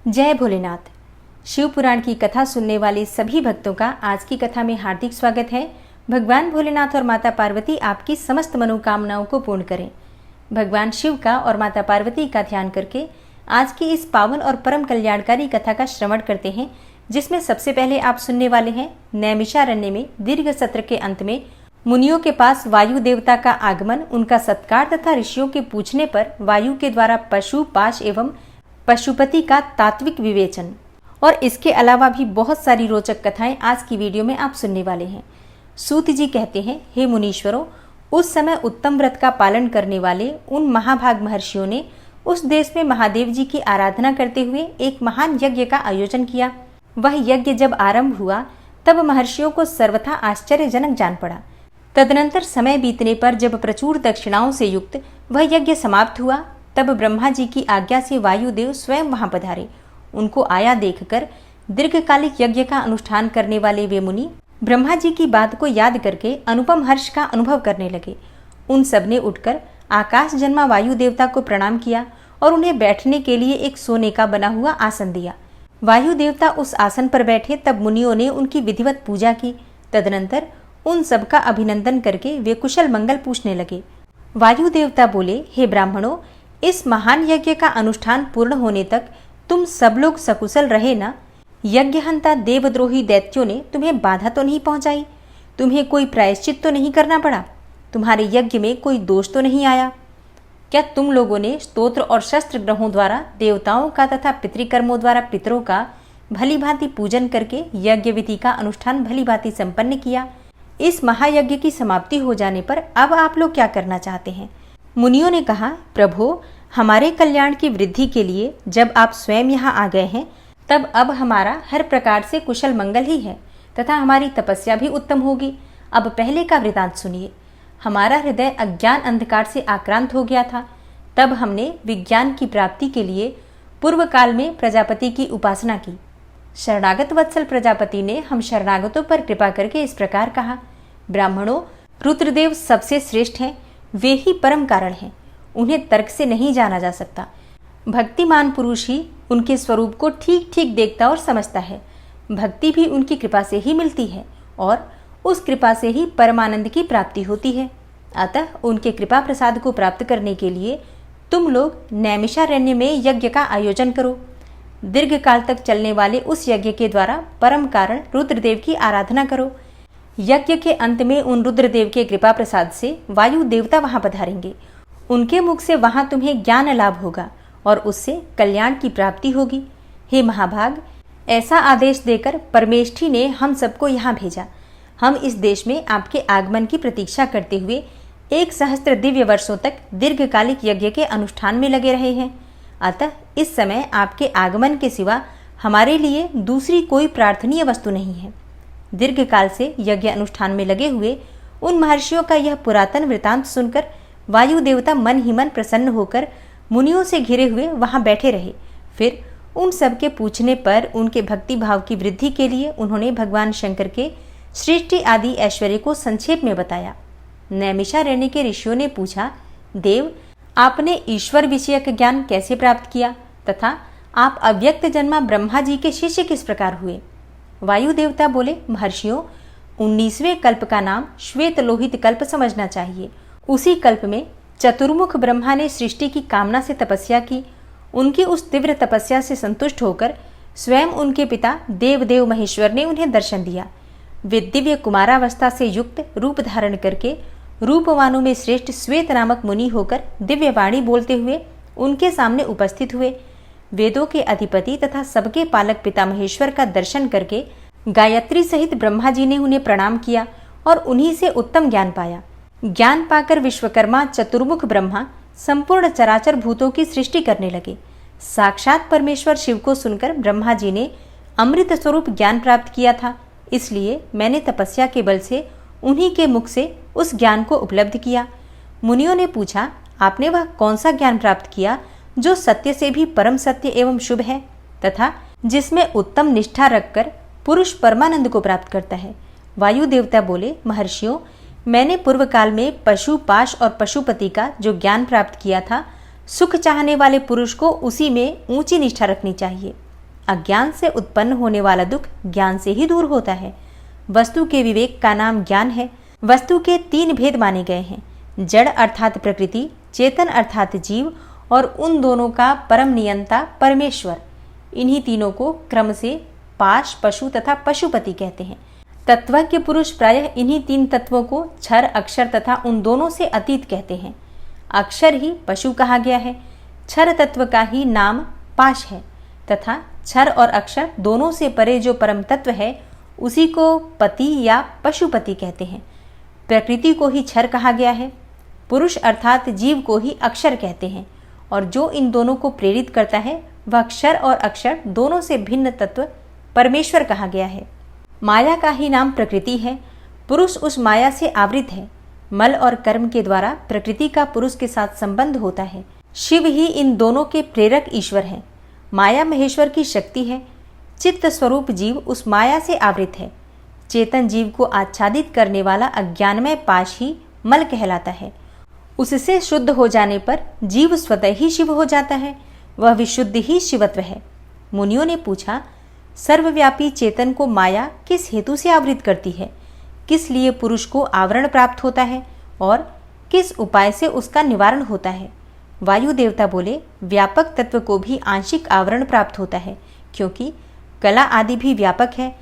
जय भोलेनाथ। शिव पुराण की कथा सुनने वाले सभी भक्तों का आज की कथा में हार्दिक स्वागत है। भगवान भोलेनाथ और माता पार्वती आपकी समस्त मनोकामनाओं को पूर्ण करें। भगवान शिव का और माता पार्वती का ध्यान करके आज की इस पावन और परम कल्याणकारी कथा का श्रवण करते हैं, जिसमें सबसे पहले आप सुनने वाले हैं नैमिषारण्य में दीर्घ सत्र के अंत में मुनियों के पास वायु देवता का आगमन, उनका सत्कार तथा ऋषियों के पूछने पर वायु के द्वारा पशु पाश एवं पशुपति का तात्विक विवेचन। और इसके अलावा भी बहुत सारी रोचक कथाएं आज की वीडियो में आप सुनने वाले हैं। सूत जी कहते हैं, हे मुनीश्वरों, उस समय उत्तम व्रत का पालन करने वाले उन महाभाग महर्षियों ने उस देश में महादेव जी की आराधना करते हुए एक महान यज्ञ का आयोजन किया। वह यज्ञ जब आरंभ हुआ तब महर्षियों को सर्वथा आश्चर्यजनक जान पड़ा। तदनंतर समय बीतने पर जब प्रचुर दक्षिणाओं से युक्त वह यज्ञ समाप्त हुआ, तब ब्रह्मा जी की आज्ञा से वायुदेव स्वयं वहां पधारे। उनको आया देखकर दीर्घकालिक यज्ञ का अनुष्ठान करने वाले वे मुनि ब्रह्मा जी की बात को याद करके अनुपम हर्ष का अनुभव करने लगे। उन सब ने उठकर आकाश जन्मा वायु देवता को प्रणाम किया और उन्हें बैठने के लिए एक सोने का बना हुआ आसन दिया। वायु देवता उस आसन पर बैठे तब मुनियों ने उनकी विधिवत पूजा की। तदनंतर उन सबका अभिनंदन करके वे कुशल मंगल पूछने लगे। वायु देवता बोले, हे ब्राह्मणों, इस महान यज्ञ का अनुष्ठान पूर्ण होने तक तुम सब लोग सकुशल रहे ना? यज्ञहंता देवद्रोही दैत्यों ने तुम्हें बाधा तो नहीं पहुंचाई? तुम्हें कोई प्रायश्चित तो नहीं करना पड़ा? तुम्हारे यज्ञ में कोई दोष तो नहीं आया? क्या तुम लोगों ने स्तोत्र और शस्त्र ग्रहों द्वारा देवताओं का तथा पितृकर्मों द्वारा पितरों का भली भांति पूजन करके यज्ञ विधि का अनुष्ठान भली भांति संपन्न किया? इस महायज्ञ की समाप्ति हो जाने पर अब आप लोग क्या करना चाहते हैं? मुनियों ने कहा, प्रभो, हमारे कल्याण की वृद्धि के लिए जब आप स्वयं यहाँ आ गए हैं, तब अब हमारा हर प्रकार से कुशल मंगल ही है तथा हमारी तपस्या भी उत्तम होगी। अब पहले का वृतांत सुनिए। हमारा हृदय अज्ञान अंधकार से आक्रांत हो गया था। तब हमने विज्ञान की प्राप्ति के लिए पूर्व काल में प्रजापति की उपासना की। शरणागत वत्सल प्रजापति ने हम शरणागतों पर कृपा करके इस प्रकार कहा, ब्राह्मणों, रुद्रदेव सबसे श्रेष्ठ हैं। वे ही परम कारण हैं। उन्हें तर्क से नहीं जाना जा सकता। भक्तिमान पुरुष ही उनके स्वरूप को ठीक ठीक देखता और समझता है। भक्ति भी उनकी कृपा से ही मिलती है और उस कृपा से ही परमानंद की प्राप्ति होती है। अतः उनके कृपा प्रसाद को प्राप्त करने के लिए तुम लोग नैमिषारण्य में यज्ञ का आयोजन करो। दीर्घ काल तक चलने वाले उस यज्ञ के द्वारा परम कारण रुद्रदेव की आराधना करो। यज्ञ के अंत में उन रुद्रदेव के कृपा प्रसाद से वायु देवता वहां पधारेंगे। उनके मुख से वहां तुम्हें ज्ञान लाभ होगा और उससे कल्याण की प्राप्ति होगी। हे महाभाग, ऐसा आदेश देकर परमेष्ठी ने हम सबको यहाँ भेजा। हम इस देश में आपके आगमन की प्रतीक्षा करते हुए 1 सहस्त्र दिव्य वर्षों तक दीर्घकालिक यज्ञ के अनुष्ठान में लगे रहे हैं। अतः इस समय आपके आगमन के सिवा हमारे लिए दूसरी कोई प्रार्थनीय वस्तु नहीं है। दीर्घकाल से यज्ञ अनुष्ठान में लगे हुए उन महर्षियों का यह पुरातन वृतांत सुनकर वायु देवता मन ही मन प्रसन्न होकर मुनियों से घिरे हुए वहां बैठे रहे। फिर उन सब के पूछने पर उनके भक्ति भाव की वृद्धि के लिए उन्होंने भगवान शंकर के सृष्टि आदि ऐश्वर्य को संक्षेप में बताया। नैमिषारण्य के ऋषियों ने पूछा, देव, आपने ईश्वर विषयक ज्ञान कैसे प्राप्त किया तथा आप अव्यक्त जन्मा ब्रह्मा जी के शिष्य किस प्रकार हुए? वायु देवता बोले, महर्षियों, 19वें कल्प का नाम श्वेत लोहित कल्प समझना चाहिए। उसी कल्प में चतुर्मुख ब्रह्मा ने सृष्टि की कामना से तपस्या की। उनकी उस तीव्र तपस्या से संतुष्ट होकर स्वयं उनके पिता देवदेव महेश्वर ने उन्हें दर्शन दिया। वे दिव्य कुमारावस्था से युक्त रूप धारण करके रूपवानों में श्रेष्ठ श्वेत नामक मुनि होकर दिव्य वाणी बोलते हुए उनके सामने उपस्थित हुए। वेदों के अधिपति तथा सबके पालक पिता महेश्वर का दर्शन करके गायत्री सहित ब्रह्मा जी ने उन्हें प्रणाम किया और उन्हीं से उत्तम ज्ञान पाया। ज्ञान पाकर विश्वकर्मा चतुर्मुख ब्रह्मा संपूर्ण चराचर भूतों की सृष्टि करने लगे। साक्षात परमेश्वर शिव को सुनकर ब्रह्मा जी ने अमृत स्वरूप ज्ञान प्राप्त किया था। इसलिए मैंने तपस्या के बल से उन्हीं के मुख से उस ज्ञान को उपलब्ध किया। मुनियों ने पूछा, आपने वह कौन सा ज्ञान प्राप्त किया जो सत्य से भी परम सत्य एवं शुभ है तथा जिसमें उत्तम निष्ठा रखकर पुरुष परमानंद को प्राप्त करता है? वायु देवता बोले, महर्षियों, मैंने पूर्व काल में पशु पाश और पशुपति का जो ज्ञान प्राप्त किया था, सुख चाहने वाले पुरुष को उसी में ऊंची निष्ठा रखनी चाहिए। अज्ञान से उत्पन्न होने वाला दुख ज्ञान से ही दूर होता है। वस्तु के विवेक का नाम ज्ञान है। वस्तु के 3 भेद माने गए हैं, जड़ अर्थात प्रकृति, चेतन अर्थात जीव और उन दोनों का परम नियंता परमेश्वर। इन्हीं तीनों को क्रम से पाश, पशु तथा पशुपति कहते हैं। तत्वज्ञ पुरुष प्रायः इन्हीं 3 तत्वों को क्षर, अक्षर तथा उन दोनों से अतीत कहते हैं। अक्षर ही पशु कहा गया है। क्षर तत्व का ही नाम पाश है तथा क्षर और अक्षर दोनों से परे जो परम तत्व है उसी को पति या पशुपति कहते हैं। प्रकृति को ही क्षर कहा गया है। पुरुष अर्थात जीव को ही अक्षर कहते हैं और जो इन दोनों को प्रेरित करता है वह क्षर और अक्षर दोनों से भिन्न तत्व परमेश्वर कहा गया है। माया का ही नाम प्रकृति है। पुरुष उस माया से आवृत है। मल और कर्म के द्वारा प्रकृति का पुरुष के साथ संबंध होता है। शिव ही इन दोनों के प्रेरक ईश्वर हैं। माया महेश्वर की शक्ति है। चित्त स्वरूप जीव उस माया से आवृत है। चेतन जीव को आच्छादित करने वाला अज्ञानमय पाश ही मल कहलाता है। उससे शुद्ध हो जाने पर जीव स्वतः ही शिव हो जाता है। वह विशुद्ध ही शिवत्व है। मुनियों ने पूछा, सर्वव्यापी चेतन को माया किस हेतु से आवृत करती है? किस लिए पुरुष को आवरण प्राप्त होता है और किस उपाय से उसका निवारण होता है? वायु देवता बोले, व्यापक तत्व को भी आंशिक आवरण प्राप्त होता है, क्योंकि कला आदि भी व्यापक है।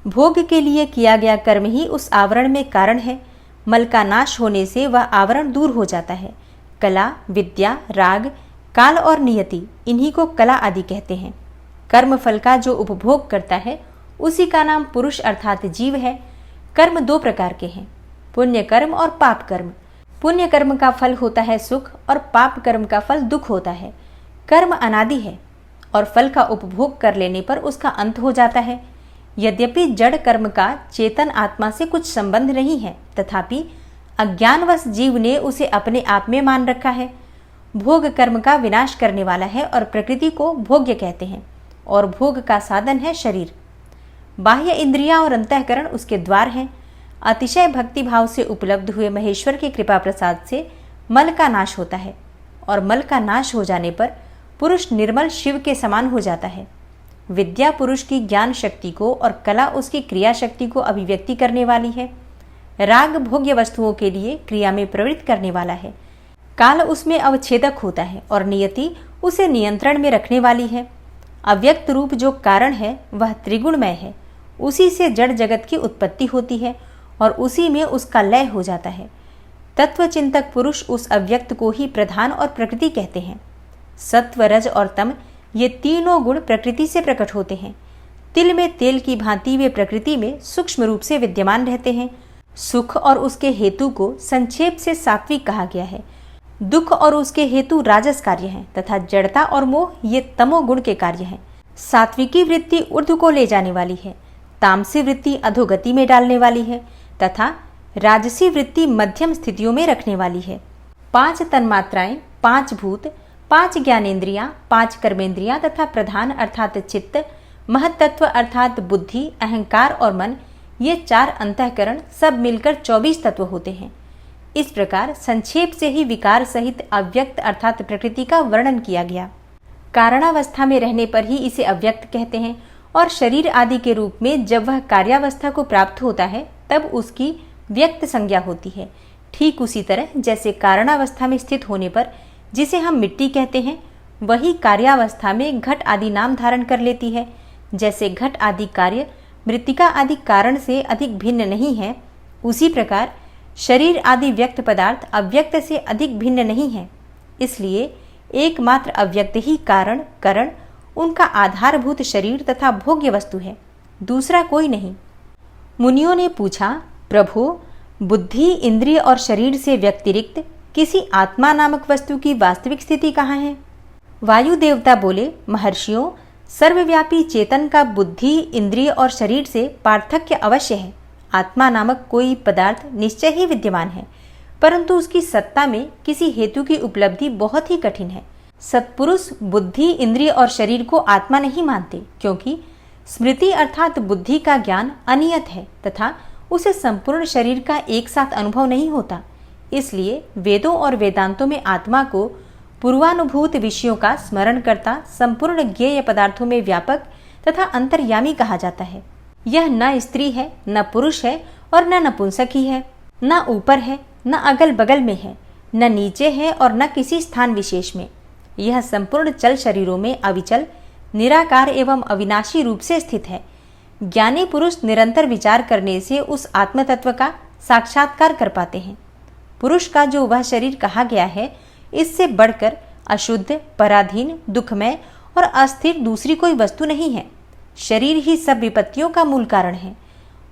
भोग के लिए किया गया कर्म ही उस आवरण में कारण है। मल का नाश होने से वह आवरण दूर हो जाता है। कला, विद्या, राग, काल और नियति, इन्हीं को कला आदि कहते हैं। कर्म फल का जो उपभोग करता है उसी का नाम पुरुष अर्थात जीव है। कर्म 2 प्रकार के हैं, पुण्य कर्म और पाप कर्म। पुण्य कर्म का फल होता है सुख और पाप कर्म का फल दुख होता है। कर्म अनादि है और फल का उपभोग कर लेने पर उसका अंत हो जाता है। यद्यपि जड़ कर्म का चेतन आत्मा से कुछ संबंध नहीं है, तथापि अज्ञानवश जीव ने उसे अपने आप में मान रखा है। भोग कर्म का विनाश करने वाला है और प्रकृति को भोग्य कहते हैं और भोग का साधन है शरीर। बाह्य इंद्रियां और अंतःकरण उसके द्वार हैं। अतिशय भक्ति भाव से उपलब्ध हुए महेश्वर के कृपा प्रसाद से मल का नाश होता है और मल का नाश हो जाने पर पुरुष निर्मल शिव के समान हो जाता है। विद्या पुरुष की ज्ञान शक्ति को और कला उसकी क्रिया शक्ति को अभिव्यक्ति करने वाली है। राग भोग्य वस्तुओं के लिए क्रिया में प्रवृत्त करने वाला है। काल उसमें अवच्छेदक होता है और नियति उसे नियंत्रण में रखने वाली है। अव्यक्त रूप जो कारण है वह त्रिगुणमय है। उसी से जड़ जगत की उत्पत्ति होती है और उसी में उसका लय हो जाता है। तत्वचिंतक पुरुष उस अव्यक्त को ही प्रधान और प्रकृति कहते हैं। सत्व, रज और तम ये तीनों गुण प्रकृति से प्रकट होते हैं। तिल में तेल की भांति वे प्रकृति में सूक्ष्म रूप से विद्यमान रहते हैं। सुख और उसके हेतु को संक्षेप से सात्विक कहा गया है। दुख और उसके हेतु राजस कार्य हैं तथा जड़ता और मोह ये तमोगुण के कार्य हैं। सात्विकी वृत्ति ऊर्ध्व को ले जाने वाली है, तामसी वृत्ति अधोगति में डालने वाली है तथा राजसी वृत्ति मध्यम स्थितियों में रखने वाली है। 5 तन्मात्राएं, 5 भूत, 5 ज्ञानेन्द्रियां, 5 कर्मेंद्रियां तथा प्रधान अर्थात चित्त, महत्तत्व अर्थात बुद्धि, अहंकार और मन ये 4 अंतःकरण सब मिलकर 24 तत्व होते हैं। इस प्रकार संक्षेप से ही विकार सहित अव्यक्त अर्थात प्रकृति का वर्णन किया गया। कारणावस्था में रहने पर ही इसे अव्यक्त कहते हैं और शरीर आदि के रूप में जब वह कार्यावस्था को प्राप्त होता है तब उसकी व्यक्त संज्ञा होती है। ठीक उसी तरह जैसे कारणावस्था में स्थित होने पर जिसे हम मिट्टी कहते हैं वही कार्यावस्था में घट आदि नाम धारण कर लेती है। जैसे घट आदि कार्य मृत्तिका आदि कारण से अधिक भिन्न नहीं है, उसी प्रकार शरीर आदि व्यक्त पदार्थ अव्यक्त से अधिक भिन्न नहीं है। इसलिए एकमात्र अव्यक्त ही कारण, करण, उनका आधारभूत शरीर तथा भोग्य वस्तु है, दूसरा कोई नहीं। मुनियों ने पूछा, प्रभु बुद्धि, इंद्रिय और शरीर से व्यतिरिक्त किसी आत्मा नामक वस्तु की वास्तविक स्थिति कहाँ है? वायु देवता बोले, महर्षियों, सर्वव्यापी चेतन का बुद्धि, इंद्रिय और शरीर से पार्थक्य अवश्य है। आत्मा नामक कोई पदार्थ निश्चय ही विद्यमान है, परंतु उसकी सत्ता में किसी हेतु की उपलब्धि बहुत ही कठिन है। सत्पुरुष बुद्धि, इंद्रिय और शरीर को आत्मा नहीं मानते, क्योंकि स्मृति अर्थात बुद्धि का ज्ञान अनियत है तथा उसे संपूर्ण शरीर का एक साथ अनुभव नहीं होता। इसलिए वेदों और वेदांतों में आत्मा को पूर्वानुभूत विषयों का स्मरण करता संपूर्ण ज्ञेय पदार्थों में व्यापक तथा अंतर्यामी कहा जाता है। यह न स्त्री है, न पुरुष है और न नपुंसक ही है, न ऊपर है, न अगल बगल में है, न नीचे है और न किसी स्थान विशेष में। यह संपूर्ण चल शरीरों में अविचल, निराकार एवं अविनाशी रूप से स्थित है। ज्ञानी पुरुष निरंतर विचार करने से उस आत्म तत्व का साक्षात्कार कर पाते हैं। पुरुष का जो वह शरीर कहा गया है, इससे बढ़कर अशुद्ध, पराधीन, दुखमय और अस्थिर दूसरी कोई वस्तु नहीं है। शरीर ही सब विपत्तियों का मूल कारण है।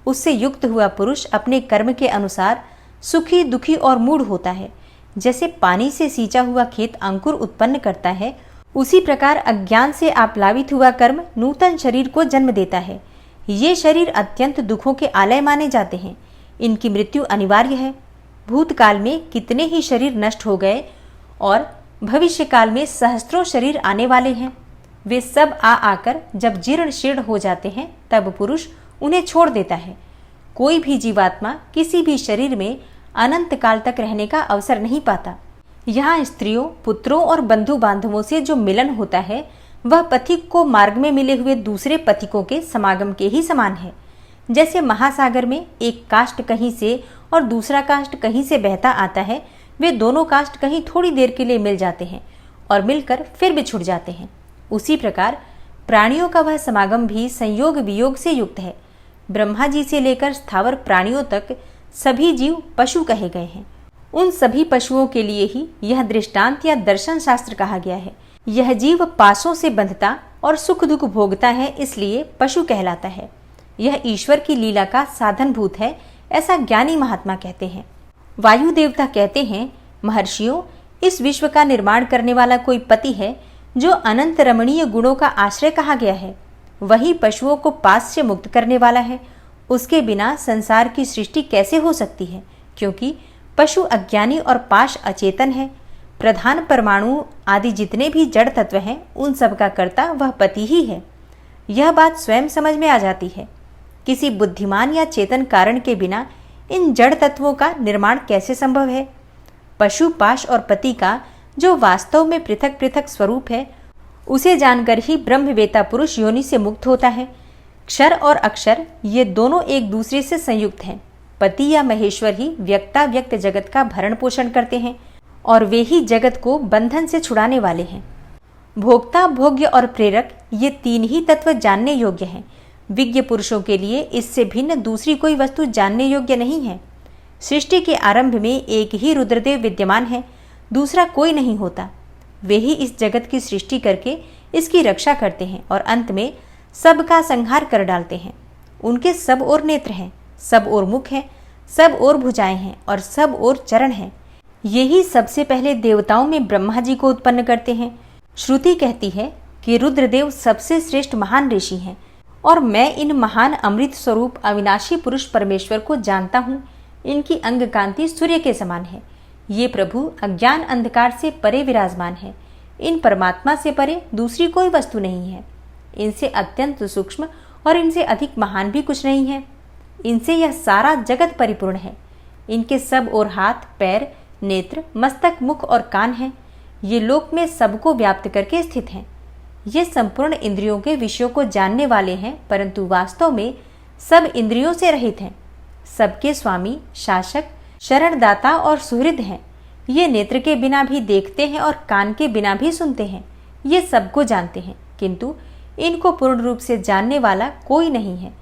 उससे युक्त हुआ पुरुष अपने कर्म के अनुसार सुखी, दुखी और मूढ़ होता है। जैसे पानी से सींचा हुआ खेत अंकुर उत्पन्न करता है, उसी प्रकार अज्ञान से आप्लावित हुआ कर्म नूतन शरीर को जन्म देता है। ये शरीर अत्यंत दुखों के आलय माने जाते हैं। इनकी मृत्यु अनिवार्य है। भूतकाल में कितने ही शरीर नष्ट हो गए और भविष्य काल में सहस्त्रों शरीर आने वाले हैं। वे सब आकर जब जीर्ण शीर्ण हो जाते हैं, तब पुरुष उन्हें छोड़ देता है। कोई भी जीवात्मा किसी भी शरीर में अनंत काल तक रहने का अवसर नहीं पाता। यहाँ स्त्रियों, पुत्रों और बंधु बांधवों से जो मिलन होता है, वह पथिक को मार्ग में मिले हुए दूसरे पथिकों के समागम के ही समान है। जैसे महासागर में एक काष्ठ कहीं से और दूसरा काष्ठ कहीं से बहता आता है, वे दोनों काष्ठ कहीं थोड़ी देर के लिए मिल जाते हैं और मिलकर फिर बिछुड़ जाते हैं। उसी प्रकार प्राणियों का वह समागम भी संयोग वियोग से युक्त है। ब्रह्मा जी से लेकर स्थावर प्राणियों तक सभी जीव पशु कहे गए हैं। उन सभी पशुओं के लिए ही यह दृष्टांत या दर्शन शास्त्र कहा गया है। यह जीव पासों से बंधता और सुख दुख भोगता है, इसलिए पशु कहलाता है। यह ईश्वर की लीला का साधनभूत है, ऐसा ज्ञानी महात्मा कहते हैं। वायु देवता कहते हैं, महर्षियों, इस विश्व का निर्माण करने वाला कोई पति है जो अनंत रमणीय गुणों का आश्रय कहा गया है। वही पशुओं को पास से मुक्त करने वाला है। उसके बिना संसार की सृष्टि कैसे हो सकती है? क्योंकि पशु अज्ञानी और पाश अचेतन है। प्रधान परमाणु आदि जितने भी जड़ तत्व हैं, उन सब का कर्ता वह पति ही है। यह बात स्वयं समझ में आ जाती है। किसी बुद्धिमान या चेतन कारण के बिना इन जड़ तत्वों का निर्माण कैसे संभव है? पशु, पाश और पति का जो वास्तव में पृथक पृथक स्वरूप है, उसे जानकर ही ब्रह्मवेता पुरुष योनि से मुक्त होता है। क्षर और अक्षर ये दोनों एक दूसरे से संयुक्त हैं। पति या महेश्वर ही व्यक्ता व्यक्त जगत का भरण पोषण करते हैं और वे ही जगत को बंधन से छुड़ाने वाले हैं। भोक्ता, भोग्य और प्रेरक ये तीन ही तत्व जानने योग्य हैं। विज्ञ पुरुषों के लिए इससे भिन्न दूसरी कोई वस्तु जानने योग्य नहीं है। सृष्टि के आरंभ में एक ही रुद्रदेव विद्यमान है, दूसरा कोई नहीं होता। वे ही इस जगत की सृष्टि करके इसकी रक्षा करते हैं और अंत में सबका संहार कर डालते हैं। उनके सब ओर नेत्र हैं, सब ओर मुख हैं, सब ओर भुजाएं हैं और सब ओर चरण हैं। यही सबसे पहले देवताओं में ब्रह्मा जी को उत्पन्न करते हैं। श्रुति कहती है कि रुद्रदेव सबसे श्रेष्ठ महान ऋषि हैं और मैं इन महान अमृत स्वरूप अविनाशी पुरुष परमेश्वर को जानता हूँ। इनकी अंग कांति सूर्य के समान है। ये प्रभु अज्ञान अंधकार से परे विराजमान है। इन परमात्मा से परे दूसरी कोई वस्तु नहीं है। इनसे अत्यंत सूक्ष्म और इनसे अधिक महान भी कुछ नहीं है। इनसे यह सारा जगत परिपूर्ण है। इनके सब ओर हाथ, पैर, नेत्र, मस्तक, मुख और कान हैं। ये लोक में सबको व्याप्त करके स्थित हैं। ये संपूर्ण इंद्रियों के विषयों को जानने वाले हैं, परंतु वास्तव में सब इंद्रियों से रहित हैं। सबके स्वामी, शासक, शरणदाता और सुहृद हैं। ये नेत्र के बिना भी देखते हैं और कान के बिना भी सुनते हैं। ये सबको जानते हैं, किंतु इनको पूर्ण रूप से जानने वाला कोई नहीं है।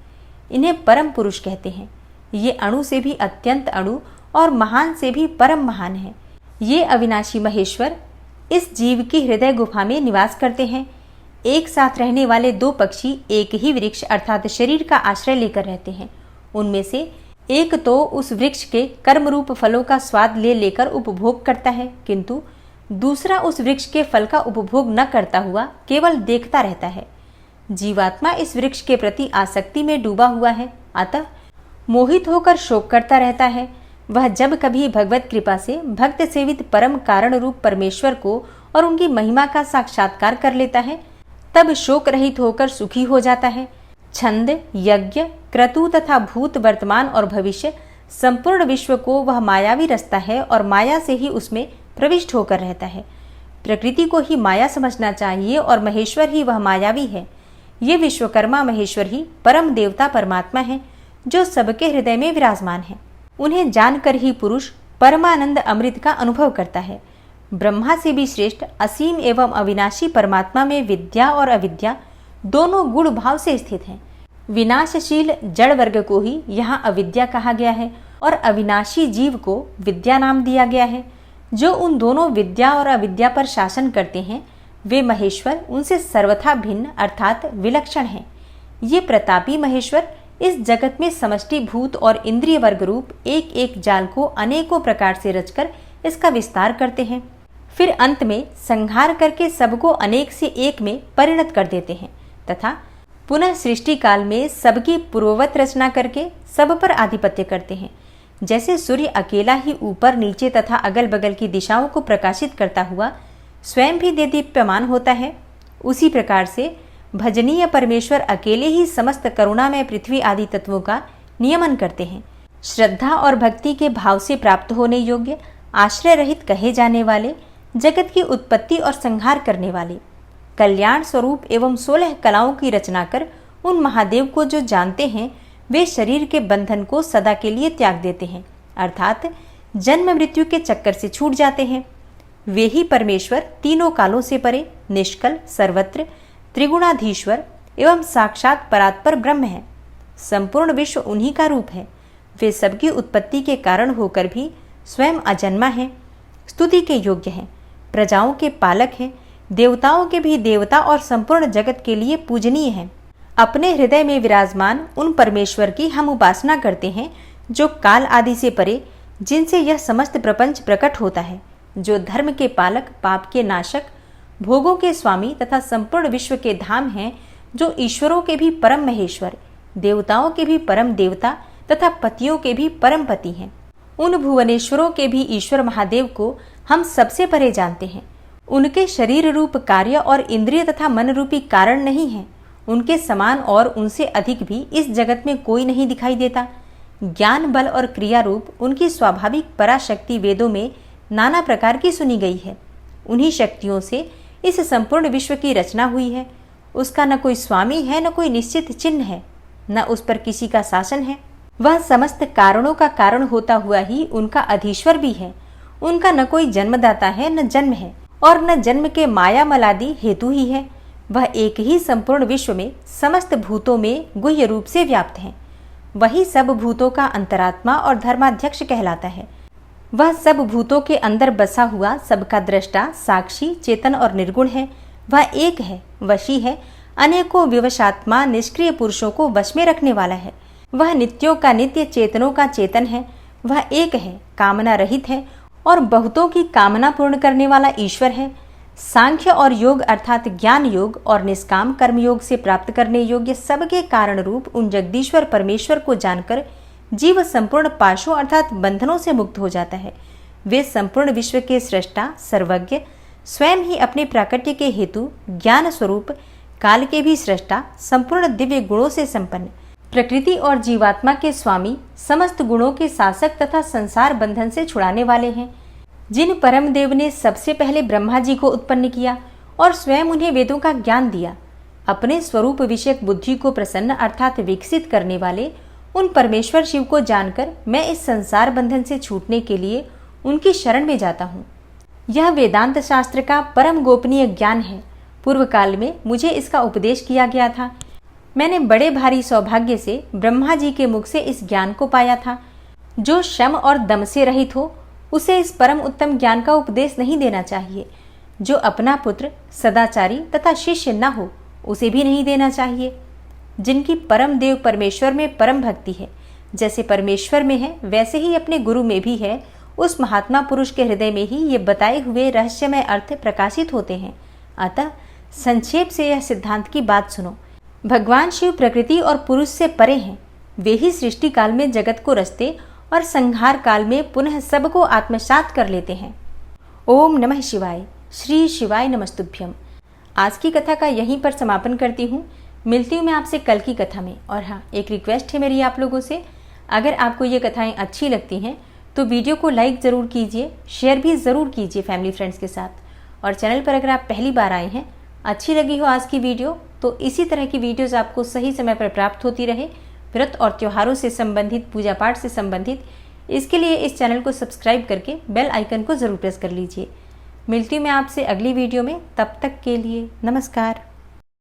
इन्हें परम पुरुष कहते हैं। ये अणु से भी अत्यंत अणु और महान से भी परम महान है। ये अविनाशी महेश्वर इस जीव की हृदय गुफा में निवास करते हैं। एक साथ रहने वाले दो पक्षी एक ही वृक्ष अर्थात शरीर का आश्रय लेकर रहते हैं। उनमें से एक तो उस वृक्ष के कर्म रूप फलों का स्वाद ले लेकर उपभोग करता है, किंतु दूसरा उस वृक्ष के फल का उपभोग न करता हुआ केवल देखता रहता है। जीवात्मा इस वृक्ष के प्रति आसक्ति में डूबा हुआ है, अतः मोहित होकर शोक करता रहता है। वह जब कभी भगवत कृपा से भक्त सेवित परम कारण रूप परमेश्वर को और उनकी महिमा का साक्षात्कार कर लेता है, तब शोक रहित होकर सुखी हो जाता है। छंद, यज्ञ, क्रतु तथा भूत, वर्तमान और भविष्य संपूर्ण विश्व को वह मायावी रचता है और माया से ही उसमें प्रविष्ट होकर रहता है। प्रकृति को ही माया समझना चाहिए और महेश्वर ही वह मायावी है। ये विश्वकर्मा महेश्वर ही परम देवता परमात्मा हैं, जो सबके हृदय में विराजमान हैं। उन्हें जानकर ही पुरुष परमानंद अमृत का अनुभव करता है। ब्रह्मा से भी श्रेष्ठ असीम एवं अविनाशी परमात्मा में विद्या और अविद्या दोनों गुण भाव से स्थित हैं। विनाशशील जड़ वर्ग को ही यहाँ अविद्या कहा गया है और अविनाशी जीव को विद्या नाम दिया गया है। जो उन दोनों विद्या और अविद्या पर शासन करते हैं वे महेश्वर उनसे सर्वथा भिन्न अर्थात विलक्षण हैं। ये प्रतापी महेश्वर इस जगत में समष्टि भूत और इंद्रिय वर्ग रूप एक एक जाल को अनेकों प्रकार से रचकर इसका विस्तार करते हैं, फिर अंत में संहार करके सबको अनेक से एक में परिणत कर देते हैं तथा पुनः सृष्टि काल में सबकी पूर्ववत रचना करके सब पर आधिपत्य करते हैं। जैसे सूर्य अकेला ही ऊपर नीचे तथा अगल बगल की दिशाओं को प्रकाशित करता हुआ स्वयं भी देदीप्यमान होता है, उसी प्रकार से भजनीय परमेश्वर अकेले ही समस्त करुणामय पृथ्वी आदि तत्वों का नियमन करते हैं। श्रद्धा और भक्ति के भाव से प्राप्त होने योग्य आश्रय रहित कहे जाने वाले, जगत की उत्पत्ति और संहार करने वाले, कल्याण स्वरूप एवं 16 कलाओं की रचना कर उन महादेव को जो जानते हैं वे शरीर के बंधन को सदा के लिए त्याग देते हैं, अर्थात जन्म मृत्यु के चक्कर से छूट जाते हैं। वे ही परमेश्वर तीनों कालों से परे, निष्कल, सर्वत्र, त्रिगुणाधीश्वर एवं साक्षात परात्पर ब्रह्म है। संपूर्ण विश्व उन्हीं का रूप है। वे सबकी उत्पत्ति के कारण होकर भी स्वयं अजन्मा है, स्तुति के योग्य हैं, प्रजाओं के पालक हैं, देवताओं के भी देवता और संपूर्ण जगत के लिए पूजनीय हैं। अपने हृदय में विराजमान उन परमेश्वर की हम उपासना करते हैं जो काल आदि से परे, जिनसे यह समस्त प्रपंच प्रकट होता है, जो धर्म के पालक, पाप के नाशक, भोगों के स्वामी तथा संपूर्ण विश्व के धाम हैं, जो ईश्वरों के भी परम महेश्वर, देवताओं के भी परम देवता तथा पतियों के भी परम पति हैं। उन भुवनेश्वरों के भी ईश्वर महादेव को हम सबसे परे जानते हैं। उनके शरीर रूप कार्य और इंद्रिय तथा मन रूपी कारण नहीं है। उनके समान और उनसे अधिक भी इस जगत में कोई नहीं दिखाई देता। ज्ञान, बल और क्रिया रूप उनकी स्वाभाविक पराशक्ति वेदों में नाना प्रकार की सुनी गई है। उन्हीं शक्तियों से इस संपूर्ण विश्व की रचना हुई है। उसका न कोई स्वामी है, न कोई निश्चित चिन्ह है, न उस पर किसी का शासन है। वह समस्त कारणों का कारण होता हुआ ही उनका अधीश्वर भी है। उनका न कोई जन्मदाता है, न जन्म है, और न जन्म के माया मलादि हेतु ही है। वह एक ही संपूर्ण विश्व में समस्त भूतों में गुह्य रूप से व्याप्त है। वही सब भूतों का अंतरात्मा और धर्माध्यक्ष कहलाता है। वह सब भूतों के अंदर बसा हुआ सबका दृष्टा, साक्षी, चेतन और निर्गुण है। वह एक है, वशी है, अनेकों विवशात्मा निष्क्रिय पुरुषों को वश में रखने वाला है। वह नित्यों का नित्य, चेतनों का चेतन है। वह एक है, कामना रहित है और बहुतों की कामना पूर्ण करने वाला ईश्वर है। सांख्य और योग अर्थात ज्ञान योग और निष्काम कर्म योग से प्राप्त करने योग्य सबके कारण रूप उन जगदीश्वर परमेश्वर को जानकर जीव संपूर्ण पाशों अर्थात बंधनों से मुक्त हो जाता है। वे संपूर्ण विश्व के सृष्टा, सर्वज्ञ, स्वयं ही अपने प्राकट्य के हेतु ज्ञान स्वरूप, काल के भी सृष्टा, संपूर्ण दिव्य गुणों से संपन्न, प्रकृति और जीवात्मा के स्वामी, समस्त गुणों के शासक तथा संसार बंधन से छुड़ाने वाले हैं। जिन परम देव ने सबसे पहले ब्रह्मा जी को उत्पन्न किया और स्वयं उन्हें वेदों का ज्ञान दिया, अपने स्वरूप विषयक बुद्धि को प्रसन्न अर्थात विकसित करने वाले उन परमेश्वर शिव को जानकर मैं इस संसार बंधन से छूटने के लिए उनकी शरण में जाता हूँ। यह वेदांत शास्त्र का परम गोपनीय ज्ञान है। पूर्व काल में मुझे इसका उपदेश किया गया था। मैंने बड़े भारी सौभाग्य से ब्रह्मा जी के मुख से इस ज्ञान को पाया था। जो शम और दम से रहित हो उसे इस परम उत्तम ज्ञान का उपदेश नहीं देना चाहिए। जो अपना पुत्र सदाचारी तथा शिष्य न हो उसे भी नहीं देना चाहिए। जिनकी परम देव परमेश्वर में परम भक्ति है, जैसे परमेश्वर में है वैसे ही अपने गुरु में भी है, उस महात्मा पुरुष के हृदय में ही ये बताए हुए रहस्यमय अर्थ प्रकाशित होते हैं। अतः संक्षेप से यह सिद्धांत की बात सुनो। भगवान शिव प्रकृति और पुरुष से परे हैं। वे ही सृष्टि काल में जगत को रचते और संहार काल में पुनः सबको आत्मसात कर लेते हैं। ओम नमः शिवाय। श्री शिवाय नमस्तुभ्यम। आज की कथा का यहीं पर समापन करती हूँ। मिलती हूँ मैं आपसे कल की कथा में। और हाँ, एक रिक्वेस्ट है मेरी आप लोगों से, अगर आपको ये कथाएं अच्छी लगती हैं तो वीडियो को लाइक ज़रूर कीजिए, शेयर भी ज़रूर कीजिए फैमिली फ्रेंड्स के साथ। और चैनल पर अगर आप पहली बार आए हैं अच्छी लगी हो आज की वीडियो तो इसी तरह की वीडियोस आपको सही समय पर प्राप्त होती रहे, व्रत और त्योहारों से संबंधित, पूजा पाठ से संबंधित, इसके लिए इस चैनल को सब्सक्राइब करके बेल आइकन को ज़रूर प्रेस कर लीजिए। मिलती हूँ मैं आपसे अगली वीडियो में, तब तक के लिए नमस्कार।